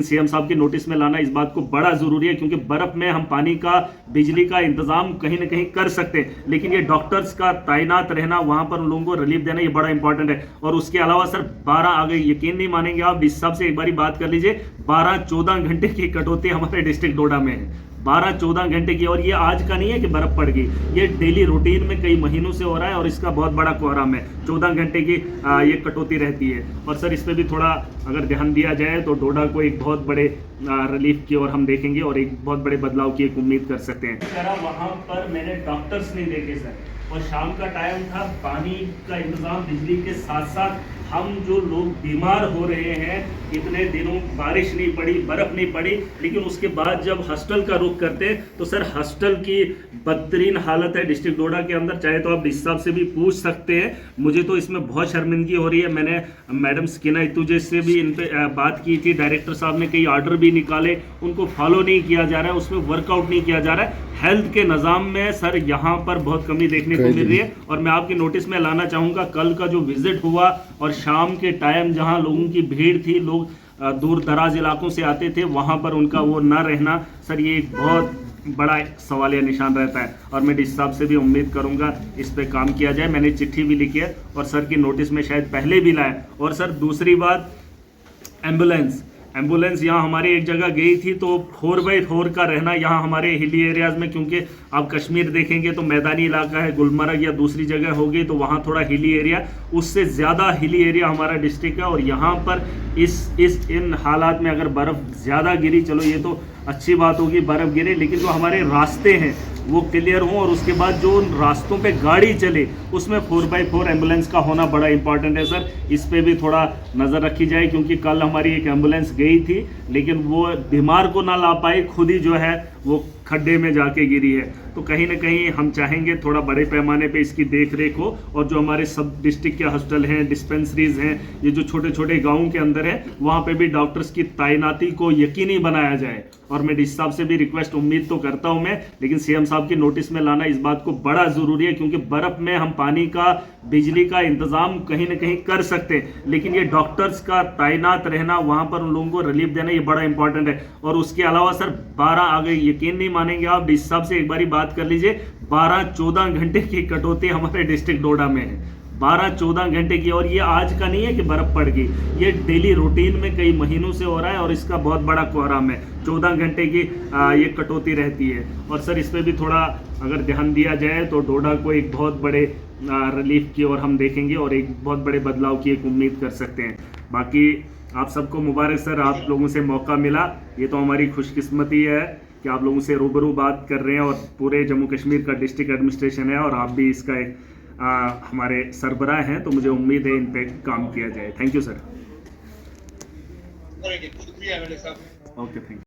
CM साहब के notice में लाना इस बात को बड़ा जरूरी है, क्योंकि बर्फ में हम पानी का, बिजली का इंतजाम कहीं ना कहीं कर सकते हैं, लेकिन ये डॉक्टर्स का तैनात रहना, वहां पर उन लोगों को रिलीफ देना, ये बड़ा इंपॉर्टेंट है। और उसके अलावा सर 12 आ गए, यकीन नहीं मानेंगे आप, इस हिसाब से एक बारी बात कर लीजिए, 12-14 घंटे की कटौती हमारे डिस्ट्रिक्ट डोडा में है, 12-14 घंटे की। और ये आज का नहीं है कि बर्फ पड़ गई, ये डेली रूटीन में कई महीनों से हो रहा है और इसका बहुत बड़ा कोहराम है। 14 घंटे की ये कटौती रहती है। और सर इस पर भी थोड़ा अगर ध्यान दिया जाए तो डोडा को एक बहुत बड़े रिलीफ की ओर हम देखेंगे और एक बहुत बड़े बदलाव की एक उम्मीद कर सकते हैं। वहाँ पर मैंने डॉक्टर्स नहीं देखे सर, और शाम का टाइम था, पानी का इंतजाम बिजली के साथ साथ हम जो लोग बीमार हो रहे हैं, इतने दिनों बारिश नहीं पड़ी, बर्फ नहीं पड़ी, लेकिन उसके बाद जब हॉस्टल का रुख करते तो सर हॉस्टल की बदतरीन हालत है डिस्ट्रिक्ट डोडा के अंदर। चाहे तो आप इस हिसाब से भी पूछ सकते हैं, मुझे तो इसमें बहुत शर्मिंदगी हो रही है। मैंने मैडम स्किना इतुजे से भी इन पे बात की थी, डायरेक्टर साहब ने कई ऑर्डर भी निकाले, उनको फॉलो नहीं किया जा रहा है, उसमें वर्कआउट नहीं किया जा रहा है। हेल्थ के निज़ाम में सर यहाँ पर बहुत कमी देखने को मिल रही है। और मैं आपके नोटिस में लाना चाहूँगा, कल का जो विजिट हुआ और शाम के टाइम जहाँ लोगों की भीड़ थी, लोग दूर दराज इलाकों से आते थे, वहाँ पर उनका वो ना रहना, सर ये एक बहुत बड़ा सवालिया निशान रहता है। और मैं इस हिसाब से भी उम्मीद करूंगा इस पे काम किया जाए। मैंने चिट्ठी भी लिखी है और सर की नोटिस में शायद पहले भी लाया। और सर दूसरी बात, एम्बुलेंस यहाँ हमारी एक जगह गई थी, तो 4x4 का रहना यहाँ हमारे हिली एरियाज़ में, क्योंकि आप कश्मीर देखेंगे तो मैदानी इलाका है, गुलमर्ग या दूसरी जगह होगी तो वहाँ थोड़ा हिली एरिया, उससे ज़्यादा हिली एरिया हमारा डिस्ट्रिक्ट है। और यहाँ पर इन हालात में अगर बर्फ़ ज़्यादा गिरी, चलो ये तो अच्छी बात होगी बर्फ़ गिरे, लेकिन जो हमारे रास्ते हैं वो क्लियर हों और उसके बाद जो रास्तों पे गाड़ी चले उसमें 4x4 एम्बुलेंस का होना बड़ा इंपॉर्टेंट है सर। इस पे भी थोड़ा नज़र रखी जाए, क्योंकि कल हमारी एक एम्बुलेंस गई थी, लेकिन वो बीमार को ना ला पाई, खुद ही जो है वो खड्डे में जाके गिरी है। तो कहीं ना कहीं हम चाहेंगे थोड़ा बड़े पैमाने पे इसकी देख रेख हो, और जो हमारे सब डिस्ट्रिक्ट के हॉस्टल हैं, डिस्पेंसरीज हैं, ये जो छोटे छोटे गाँव के अंदर है, वहाँ पे भी डॉक्टर्स की तैनाती को यकीनी बनाया जाए। और मैं इस हिसाब से भी रिक्वेस्ट उम्मीद तो करता हूँ मैं, लेकिन सीएम साहब की नोटिस में लाना इस बात को बड़ा जरूरी है, क्योंकि बर्फ में हम पानी का, बिजली का इंतजाम कहीं ना कहीं कर सकते हैं, लेकिन ये डॉक्टर्स का तैनात रहना, वहाँ पर उन लोगों को रिलीफ देना, ये बड़ा इंपॉर्टेंट है। और उसके अलावा सर 12 आ गए, यकीन नहीं मानेंगे आप, इस हिसाब से एक बारी बात कर लीजिए, 12-14 घंटे की कटौती हमारे डिस्ट्रिक्ट डोडा में है, 12-14 घंटे की। और ये आज का नहीं है कि बर्फ पड़ गई, ये डेली रूटीन में कई महीनों से हो रहा है और इसका बहुत बड़ा कोहराम है। 14 घंटे की ये कटौती रहती है। और सर इस पर भी थोड़ा अगर ध्यान दिया जाए तो डोडा को एक बहुत बड़े रिलीफ की ओर हम देखेंगे और एक बहुत बड़े बदलाव की एक उम्मीद कर सकते हैं। बाकी आप सबको मुबारक सर, आप लोगों से मौका मिला, ये तो हमारी खुशकिस्मती है कि आप लोगों से रूबरू बात कर रहे हैं, और पूरे जम्मू कश्मीर का डिस्ट्रिक्ट एडमिनिस्ट्रेशन है और आप भी इसका एक हमारे सरबराह हैं, तो मुझे उम्मीद है इन पे काम किया जाए। Thank you sir. शुक्रिया। Okay, thank you.